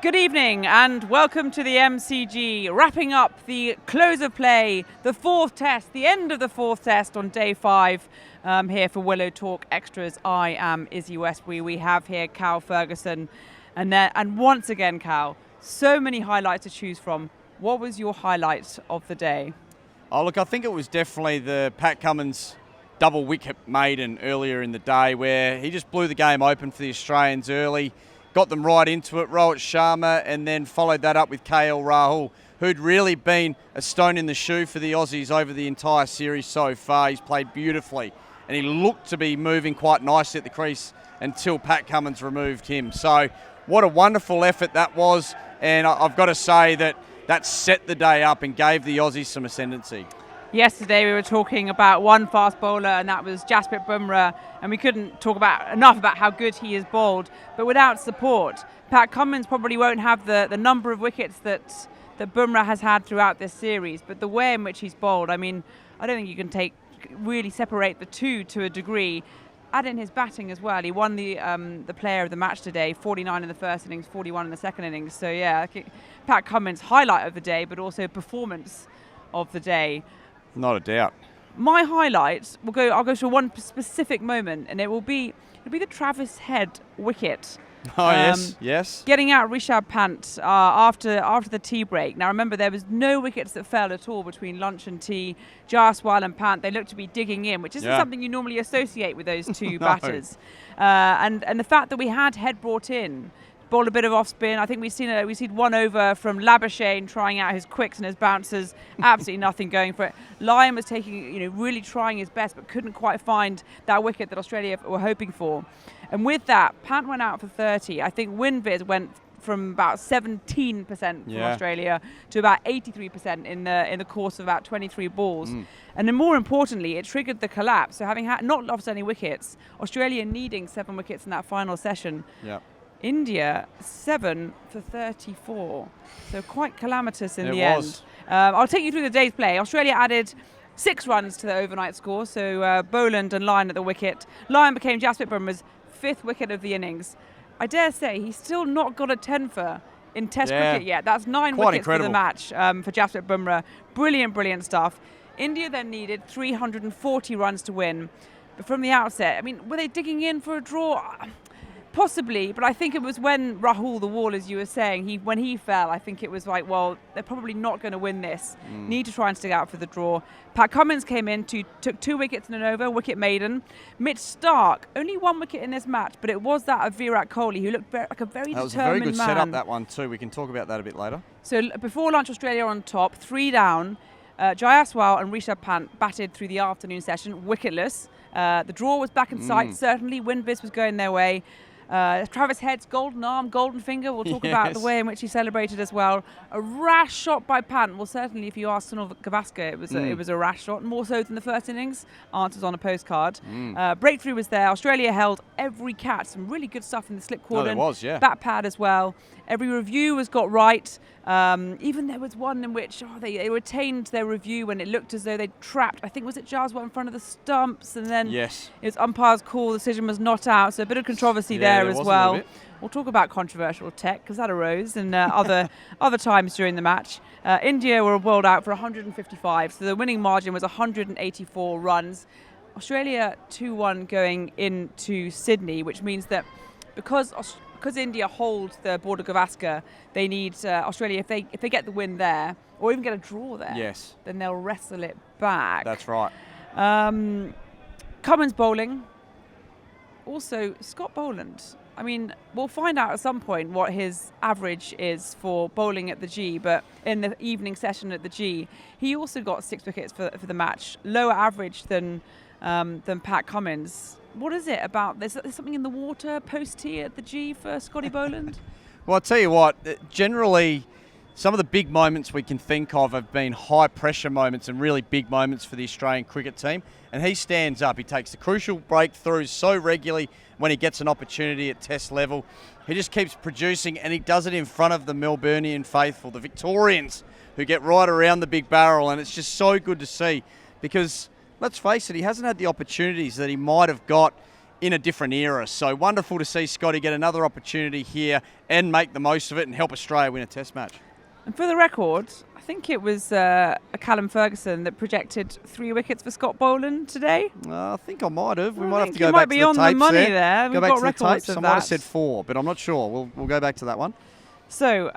Good evening and welcome to the MCG, wrapping up the close of play, the fourth test, the end of the fourth test on day 5 here for Willow Talk Extras. I am Izzy Westbury. We have here Cal Ferguson and once again, Cal, so many highlights to choose from. What was your highlight of the day? Oh, look, I think it was definitely the Pat Cummins double wicket maiden earlier in the day where he just blew the game open for the Australians early. Got them right into it, Rohit Sharma, and then followed that up with KL Rahul, who'd really been a stone in the shoe for the Aussies over the entire series so far. He's played beautifully, and he looked to be moving quite nicely at the crease until Pat Cummins removed him. So what a wonderful effort that was, and I've got to say that set the day up and gave the Aussies some ascendancy. Yesterday we were talking about one fast bowler, and that was Jasprit Bumrah, and we couldn't talk enough about how good he is bowled. But without support, Pat Cummins probably won't have the number of wickets that Bumrah has had throughout this series. But the way in which he's bowled, I mean, I don't think you can really separate the two to a degree. Add in his batting as well. He won the player of the match today, 49 in the first innings, 41 in the second innings. So yeah, Pat Cummins, highlight of the day, but also performance of the day. Not a doubt. My highlight I'll go to one specific moment, and it'll be the Travis Head wicket. Oh yes. Getting out Rishabh Pant after the tea break. Now remember, there was no wickets that fell at all between lunch and tea. Jaiswal and Pant, they looked to be digging in, which isn't something you normally associate with those two batters. And the fact that we had Head brought in, bowled a bit of off spin. I think we've seen one over from Labuschagne trying out his quicks and his bouncers. Absolutely nothing going for it. Lyon was really trying his best, but couldn't quite find that wicket that Australia were hoping for. And with that, Pant went out for 30. I think wind vis went from about 17% from Australia to about 83% in the course of about 23 balls. And then more importantly, it triggered the collapse. So having not lost any wickets, Australia needing 7 wickets in that final session. Yeah. India 7 for 34, so quite calamitous in the was. end. I'll take you through the day's play. Australia added 6 runs to the overnight score, so Boland and Lyon at the wicket. Lyon became Jasprit Bumrah's 5th wicket of the innings. I dare say he's still not got a 10-for in Test cricket yet. That's 9 quite wickets incredible for the match for Jasprit Bumrah. Brilliant stuff. India then needed 340 runs to win, but from the outset, I mean, were they digging in for a draw? Possibly, but I think it was when Rahul, the wall, as you were saying, when he fell, I think it was like, well, they're probably not going to win this. Need to try and stick out for the draw. Pat Cummins came in, took 2 wickets in an over, wicket maiden. Mitch Starc, only 1 wicket in this match, but it was that of Virat Kohli, who looked like a very determined man. That was a very good setup, that one too. We can talk about that a bit later. So before lunch, Australia on top, 3 down. Jaiswal and Rishabh Pant batted through the afternoon session, wicketless. The draw was back in sight, certainly. Wind vis was going their way. Travis Head's golden arm, golden finger, we'll talk about the way in which he celebrated as well. A rash shot by Pant. Well, certainly if you ask border-gavaskar, it was a rash shot, more so than the first innings. Answers on a postcard. Breakthrough was there. Australia held every catch. Some really good stuff in the slip cordon. There was, yeah. Bat pad as well. Every review was got right. Even there was one in which they retained their review when it looked as though they'd trapped, I think, was it Jaiswal in front of the stumps, and then it was umpire's call, the decision was not out, so a bit of controversy there as well. We'll talk about controversial tech because that arose in other times during the match. India were bowled out for 155, so the winning margin was 184 runs. Australia 2-1 going into Sydney, which means that because India hold the border-gavaskar, they need Australia, if they get the win there, or even get a draw there, then they'll wrestle it back. That's right. Cummins bowling. Also, Scott Boland. I mean, we'll find out at some point what his average is for bowling at the G, but in the evening session at the G, he also got 6 wickets for the match. Lower average than Pat Cummins. What is it about? There's something in the water post-tea at the G for Scotty Boland? Well, I'll tell you what, generally some of the big moments we can think of have been high-pressure moments and really big moments for the Australian cricket team. And he stands up. He takes the crucial breakthroughs so regularly when he gets an opportunity at Test level. He just keeps producing, and he does it in front of the Melburnian faithful, the Victorians, who get right around the big barrel. And it's just so good to see because, let's face it, he hasn't had the opportunities that he might have got in a different era. So wonderful to see Scotty get another opportunity here and make the most of it and help Australia win a test match. And for the record, I think it was a Callum Ferguson that projected 3 wickets for Scott Boland today. I think I might have. We I might have think to go you back might to be the on tapes the money there. there. Go We've back got to the records tapes. of I might have that. said 4, but I'm not sure. We'll go back to that one. So,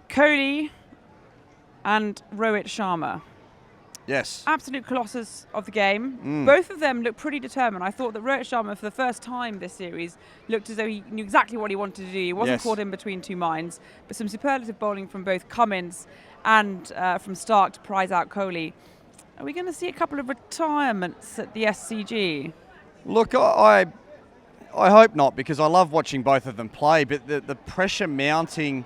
Kohli and Rohit Sharma. Yes. Absolute colossus of the game. Both of them look pretty determined. I thought that Rohit Sharma, for the first time this series, looked as though he knew exactly what he wanted to do. He wasn't caught in between two minds. But some superlative bowling from both Cummins and from Starc to prize out Kohli. Are we going to see a couple of retirements at the SCG? Look, I hope not, because I love watching both of them play. But the pressure mounting,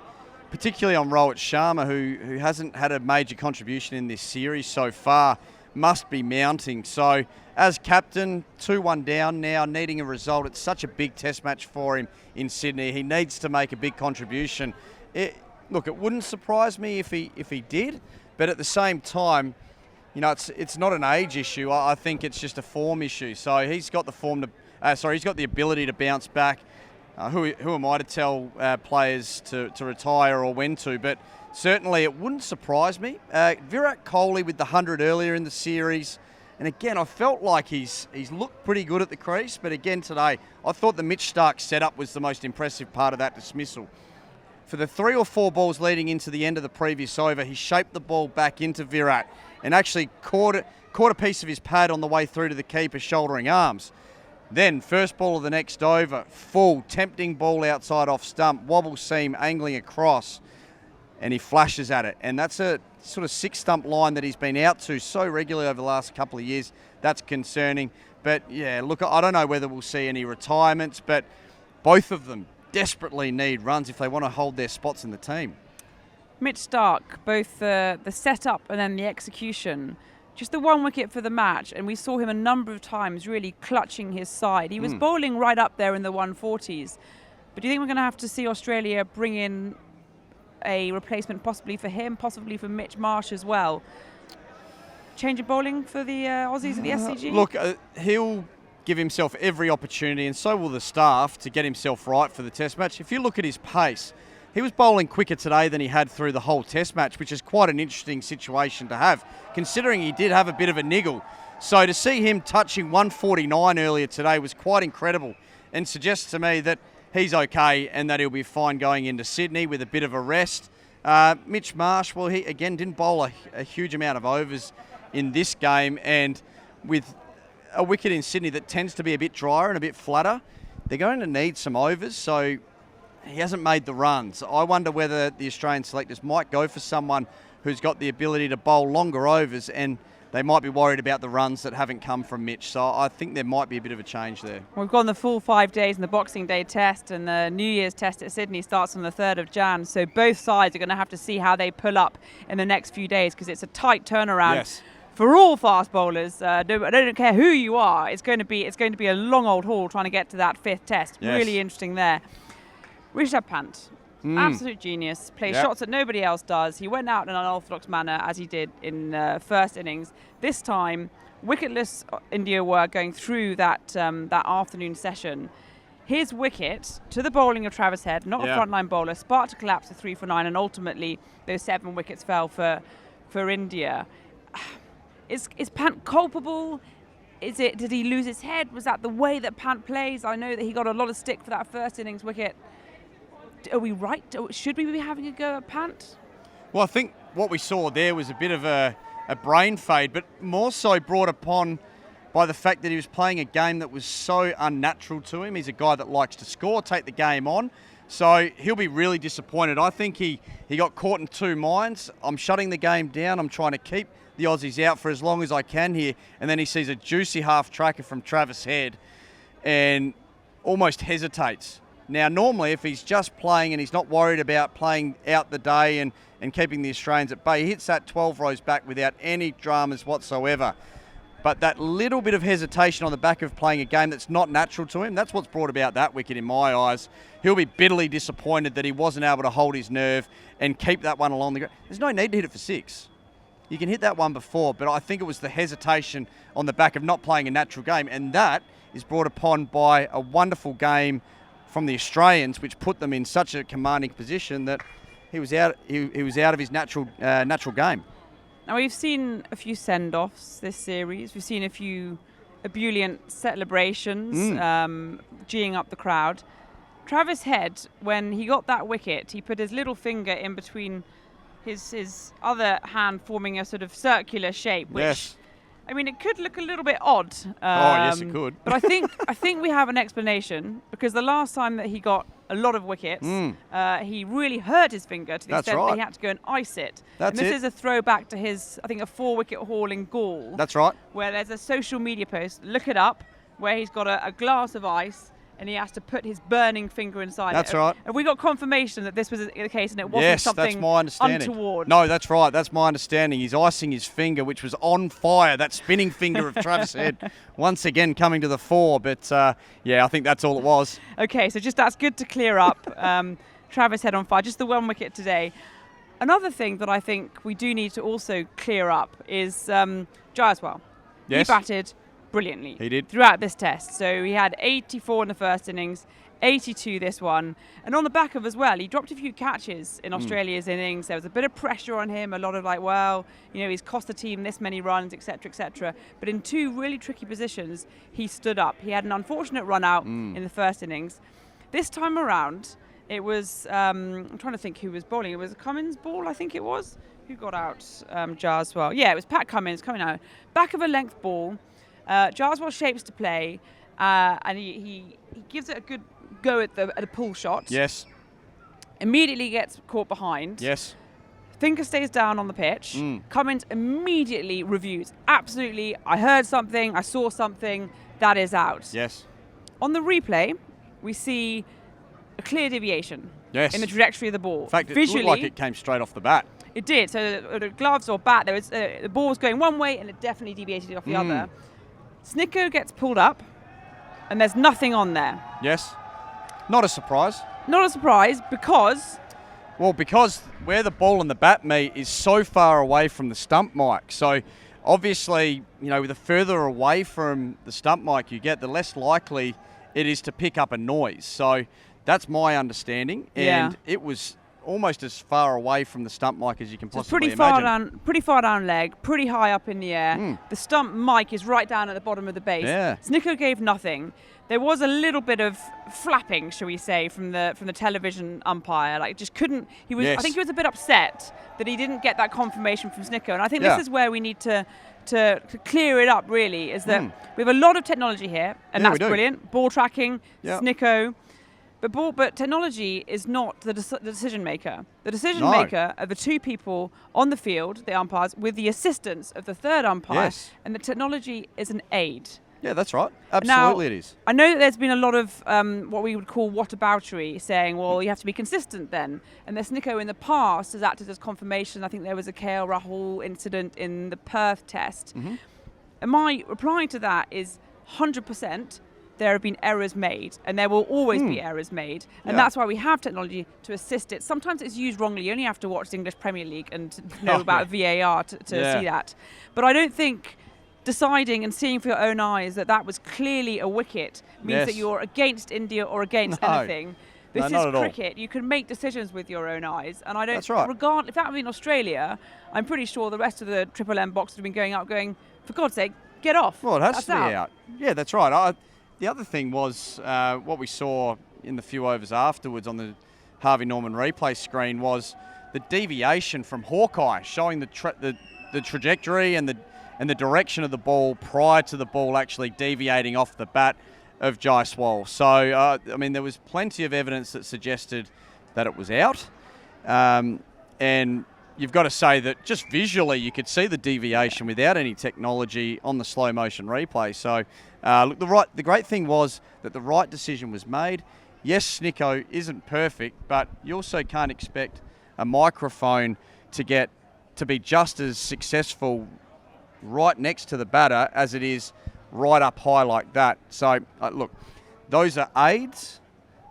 particularly on Rohit Sharma, who hasn't had a major contribution in this series so far, must be mounting. So as captain, 2-1 down now, needing a result. It's such a big test match for him in Sydney. He needs to make a big contribution. Look, it wouldn't surprise me if he did, but at the same time, you know, it's not an age issue. I think it's just a form issue. So he's got the form to, he's got the ability to bounce back. Who am I to tell players to retire or when to? But certainly it wouldn't surprise me. Virat Kohli with the 100 earlier in the series. And again, I felt like he's looked pretty good at the crease. But again today, I thought the Mitch Starc setup was the most impressive part of that dismissal. For the 3 or 4 balls leading into the end of the previous over, he shaped the ball back into Virat and actually caught a piece of his pad on the way through to the keeper, shouldering arms. Then, first ball of the next over, full, tempting ball outside off stump, wobble seam, angling across, and he flashes at it. And that's a sort of 6-stump line that he's been out to so regularly over the last couple of years. That's concerning. But, yeah, look, I don't know whether we'll see any retirements, but both of them desperately need runs if they want to hold their spots in the team. Mitch Starc, both the setup and then the execution. Just the 1 wicket for the match, and we saw him a number of times really clutching his side. He was bowling right up there in the 140s. But do you think we're going to have to see Australia bring in a replacement possibly for him, possibly for Mitch Marsh as well? Change of bowling for the Aussies at the SCG? Look, he'll give himself every opportunity, and so will the staff, to get himself right for the test match. If you look at his pace, he was bowling quicker today than he had through the whole test match, which is quite an interesting situation to have, considering he did have a bit of a niggle. So to see him touching 149 earlier today was quite incredible, and suggests to me that he's okay and that he'll be fine going into Sydney with a bit of a rest. Mitch Marsh, well, he again didn't bowl a huge amount of overs in this game, and with a wicket in Sydney that tends to be a bit drier and a bit flatter, they're going to need some overs. So he hasn't made the runs. I wonder whether the Australian selectors might go for someone who's got the ability to bowl longer overs, and they might be worried about the runs that haven't come from Mitch. So I think there might be a bit of a change there. We've gone the full 5 days in the Boxing Day test, and the New Year's test at Sydney starts on the 3rd of Jan. So both sides are going to have to see how they pull up in the next few days, because it's a tight turnaround. Yes. For all fast bowlers, I don't care who you are. It's going to be a long old haul trying to get to that 5th test. Yes. Really interesting there. Rishabh Pant, absolute genius. Plays shots that nobody else does. He went out in an unorthodox manner as he did in first innings. This time, wicketless India were going through that afternoon session. His wicket to the bowling of Travis Head, not a frontline bowler, sparked a collapse to 3 for 9, and ultimately those 7 wickets fell for India. Is Pant culpable? Did he lose his head? Was that the way that Pant plays? I know that he got a lot of stick for that first innings wicket. Are we right? Should we be having a go at Pant? Well, I think what we saw there was a bit of a brain fade, but more so brought upon by the fact that he was playing a game that was so unnatural to him. He's a guy that likes to score, take the game on. So he'll be really disappointed. I think he got caught in 2 minds. I'm shutting the game down. I'm trying to keep the Aussies out for as long as I can here. And then he sees a juicy half tracker from Travis Head and almost hesitates. Now, normally, if he's just playing and he's not worried about playing out the day and keeping the Australians at bay, he hits that 12 rows back without any dramas whatsoever. But that little bit of hesitation on the back of playing a game that's not natural to him, that's what's brought about that wicket in my eyes. He'll be bitterly disappointed that he wasn't able to hold his nerve and keep that one along the ground. There's no need to hit it for 6. You can hit that one before, but I think it was the hesitation on the back of not playing a natural game, and that is brought upon by a wonderful game from the Australians, which put them in such a commanding position that he was out. He was out of his natural game. Now, we've seen a few send-offs this series. We've seen a few ebullient celebrations, geeing up the crowd. Travis Head, when he got that wicket, he put his little finger in between his other hand, forming a sort of circular shape, which, yes. I mean, it could look a little bit odd. Yes, it could. But I think we have an explanation, because the last time that he got a lot of wickets, he really hurt his finger to the extent that he had to go and ice it. This is a throwback to his, I think, a 4-wicket haul in Gaul. That's right. Where there's a social media post, look it up, where he's got a glass of ice and he has to put his burning finger inside That's it. right. And we got confirmation that this was the case and it wasn't something that's my understanding. untoward. No, that's right. That's my understanding. He's icing his finger, which was on fire. That spinning finger of Travis Head once again coming to the fore. But, I think that's all it was. Okay, so just that's good to clear up. Travis Head on fire, just the 1 wicket today. Another thing that I think we do need to also clear up is Jaiswal. Yes. He batted brilliantly. He did. Throughout this test. So he had 84 in the first innings, 82 this one. And on the back of as well, he dropped a few catches in Australia's innings. There was a bit of pressure on him, a lot of he's cost the team this many runs, etc., etc. But in 2 really tricky positions, he stood up. He had an unfortunate run out in the first innings. This time around, it was, I'm trying to think who was bowling. It was a Cummins ball, I think it was. Who got out? Jaiswal. Yeah, it was Pat Cummins coming out. Back of a length ball. Jaiswal shapes to play, and he gives it a good go at a pull shot. Yes. Immediately gets caught behind. Yes. Finger stays down on the pitch. Cummins immediately reviews. Absolutely, I heard something, I saw something, that is out. Yes. On the replay, we see a clear deviation in the trajectory of the ball. In fact, visually, it looked like it came straight off the bat. It did. So the gloves or bat, there was the ball was going one way and it definitely deviated off the other. Snicko gets pulled up, and there's nothing on there. Yes. Not a surprise. Not a surprise, because where the ball and the bat meet is so far away from the stump mic. So obviously, the further away from the stump mic you get, the less likely it is to pick up a noise. So that's my understanding. And it was almost as far away from the stump mic as you can possibly imagine. Pretty far down leg, pretty high up in the air. The stump mic is right down at the bottom of the base. Yeah. Snicko gave nothing. There was a little bit of flapping, shall we say, from the television umpire. Just couldn't. I think he was a bit upset that he didn't get that confirmation from Snicko. And I think this is where we need to clear it up. Really, is that we have a lot of technology here, and that's brilliant. Ball tracking, Snicko. But technology is not the decision maker. The decision maker are the 2 people on the field, the umpires, with the assistance of the 3rd umpire. Yes. And the technology is an aid. Yeah, that's right. Absolutely, now, it is. I know that there's been a lot of what we would call whataboutery, saying, well, you have to be consistent then. And the Snicko in the past has acted as confirmation. I think there was a KL Rahul incident in the Perth test. And my reply to that is 100%. There have been errors made, and there will always be errors made, and that's why we have technology to assist it. Sometimes it's used wrongly. You only have to watch the English Premier League and to know about VAR to see that. But I don't think deciding and seeing for your own eyes that was clearly a wicket means that you're against India or against anything. This is cricket. You can make decisions with your own eyes, and I don't. That's right. If that had been Australia, I'm pretty sure the rest of the Triple M box would have been going out, going, for God's sake, get off. Well, it has to be out. Yeah, that's right. The other thing was what we saw in the few overs afterwards on the Harvey Norman replay screen was the deviation from Hawkeye, showing the trajectory and the direction of the ball prior to the ball actually deviating off the bat of Jaiswal. So, there was plenty of evidence that suggested that it was out. And you've got to say that just visually you could see the deviation without any technology on the slow motion replay. So the great thing was that the right decision was made. Yes, Snicko isn't perfect, but you also can't expect a microphone to be just as successful right next to the batter as it is right up high like that. So look, those are aids.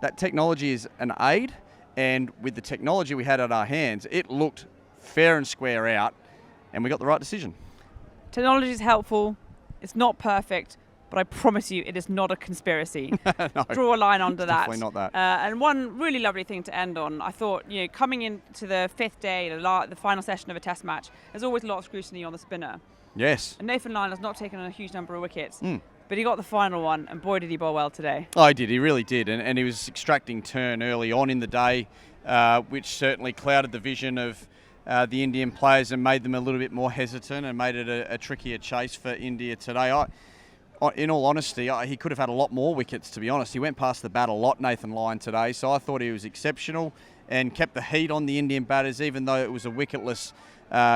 That technology is an aid, and with the technology we had at our hands, it looked fair and square out, and we got the right decision. Technology is helpful. It's not perfect, but I promise you it is not a conspiracy. No, draw a line under that. Definitely not that. And one really lovely thing to end on, I thought, coming into the fifth day, the final session of a test match, there's always a lot of scrutiny on the spinner. Yes. And Nathan Lyon has not taken a huge number of wickets, but he got the final one, and boy did he bowl well today. Oh, he did. He really did. And he was extracting turn early on in the day, which certainly clouded the vision of the Indian players and made them a little bit more hesitant and made it a trickier chase for India today. In all honesty, he could have had a lot more wickets, to be honest. He went past the bat a lot, Nathan Lyon, today, so I thought he was exceptional and kept the heat on the Indian batters, even though it was a wicketless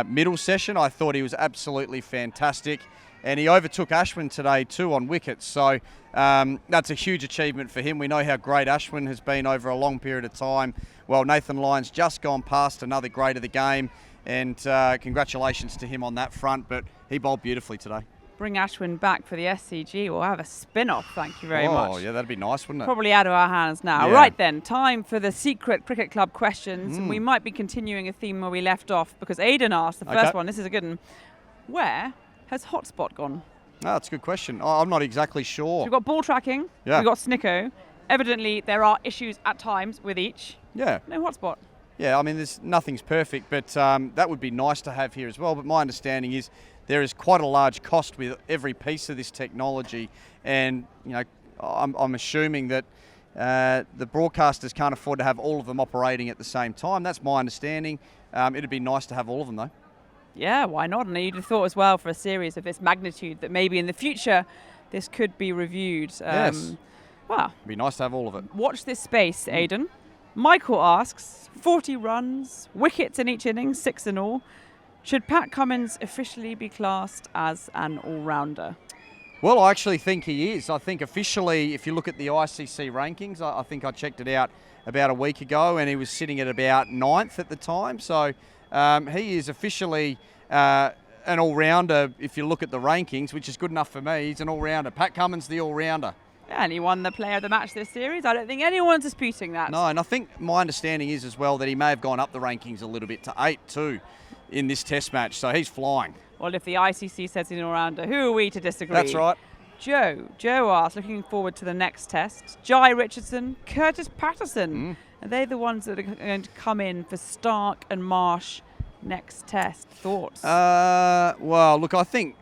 middle session. I thought he was absolutely fantastic, and he overtook Ashwin today too on wickets, so that's a huge achievement for him. We know how great Ashwin has been over a long period of time. Well, Nathan Lyon's just gone past another great of the game, and congratulations to him on that front, but he bowled beautifully today. Bring Ashwin back for the SCG. We'll have a spin-off, thank you very much. Oh, yeah, that'd be nice, wouldn't it? Probably out of our hands now. Yeah. Right then, time for the secret cricket club questions. And we might be continuing a theme where we left off, because Aidan asked the first one. This is a good one. Where has Hotspot gone? Oh, that's a good question. I'm not exactly sure. So we've got ball tracking. Yeah. We've got Snicko. Evidently, there are issues at times with each. Yeah. No Hotspot. Yeah, I mean, nothing's perfect, but that would be nice to have here as well. But my understanding is there is quite a large cost with every piece of this technology, and I'm assuming that the broadcasters can't afford to have all of them operating at the same time. That's my understanding. It'd be nice to have all of them, though. Yeah, why not? And you'd have thought as well, for a series of this magnitude, that maybe in the future this could be reviewed. Yes. Well, it'd be nice to have all of it. Watch this space, Aidan. Michael asks, 40 runs, wickets in each innings, 6 in all. Should Pat Cummins officially be classed as an all-rounder? Well, I actually think he is. I think officially, if you look at the ICC rankings, I think I checked it out about a week ago, and he was sitting at about 9th at the time. So he is officially an all-rounder if you look at the rankings, which is good enough for me. He's an all-rounder. Pat Cummins, the all-rounder. Yeah, and he won the player of the match this series. I don't think anyone's disputing that. No, and I think my understanding is as well that he may have gone up the rankings a little bit to 8 too in this test match, so he's flying. Well, if the ICC says he's an all-rounder, who are we to disagree? That's right. Joe asks, looking forward to the next test. Jai Richardson, Curtis Patterson. Are they the ones that are going to come in for Starc and Marsh next test? Thoughts? Well, look, I think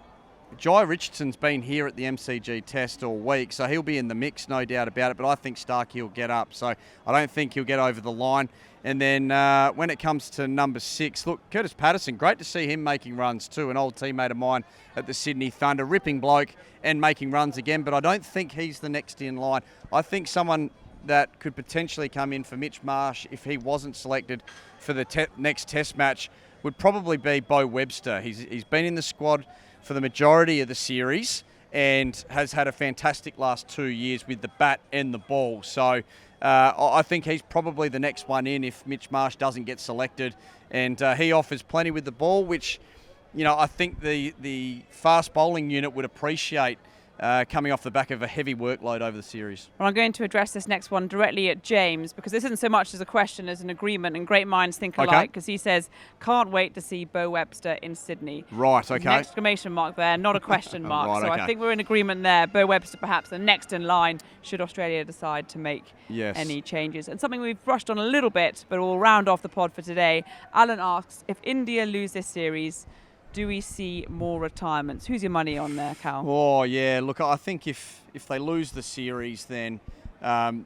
Jai Richardson's been here at the MCG test all week, so he'll be in the mix, no doubt about it, but I think Starc will get up, so I don't think he'll get over the line. And then when it comes to number 6, look, Curtis Patterson, great to see him making runs too, an old teammate of mine at the Sydney Thunder, ripping bloke and making runs again, but I don't think he's the next in line. I think someone that could potentially come in for Mitch Marsh, if he wasn't selected for the next test match, would probably be Bo Webster. He's been in the squad for the majority of the series and has had a fantastic last 2 years with the bat and the ball. So I think he's probably the next one in if Mitch Marsh doesn't get selected. And he offers plenty with the ball, which, I think the fast bowling unit would appreciate coming off the back of a heavy workload over the series. Well, I'm going to address this next one directly at James, because this isn't so much as a question as an agreement, and great minds think alike, because he says, can't wait to see Bo Webster in Sydney. Right, okay. An exclamation mark there, not a question mark. Right, so okay. I think we're in agreement there. Bo Webster perhaps the next in line should Australia decide to make any changes. And something we've brushed on a little bit, but we'll round off the pod for today. Alan asks, if India lose this series, do we see more retirements? Who's your money on there, Cal? Oh, yeah. Look, I think if they lose the series, then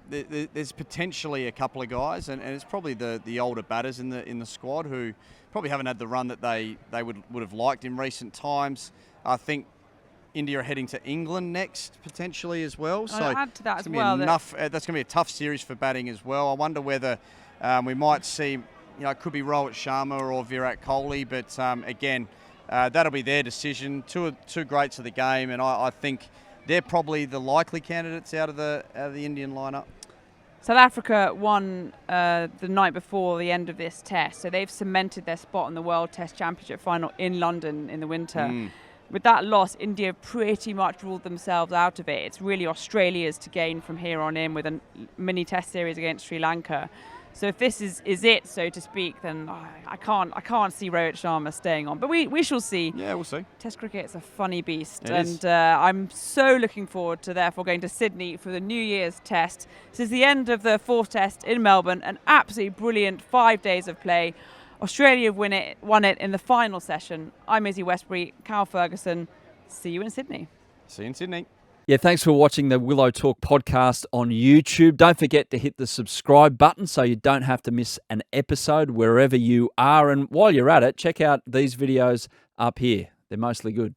there's potentially a couple of guys, and it's probably the older batters in the squad who probably haven't had the run that they would have liked in recent times. I think India are heading to England next, potentially as well. So I'll add to that as well. That's going to be a tough series for batting as well. I wonder whether we might see, it could be Rohit Sharma or Virat Kohli, but again, that'll be their decision. Two greats of the game, and I think they're probably the likely candidates out of the Indian lineup. South Africa won the night before the end of this test, so they've cemented their spot in the World Test Championship final in London in the winter. With that loss, India pretty much ruled themselves out of it. It's really Australia's to gain from here on in with a mini test series against Sri Lanka. So if this is it, so to speak, then I can't see Rohit Sharma staying on. But we shall see. Yeah, we'll see. Test cricket is a funny beast. It I'm so looking forward to therefore going to Sydney for the New Year's Test. This is the end of the 4th Test in Melbourne. An absolutely brilliant 5 days of play. Australia won it in the final session. I'm Izzy Westbury, Cal Ferguson. See you in Sydney. See you in Sydney. Yeah, thanks for watching the Willow Talk podcast on YouTube. Don't forget to hit the subscribe button so you don't have to miss an episode wherever you are. And while you're at it, check out these videos up here. They're mostly good.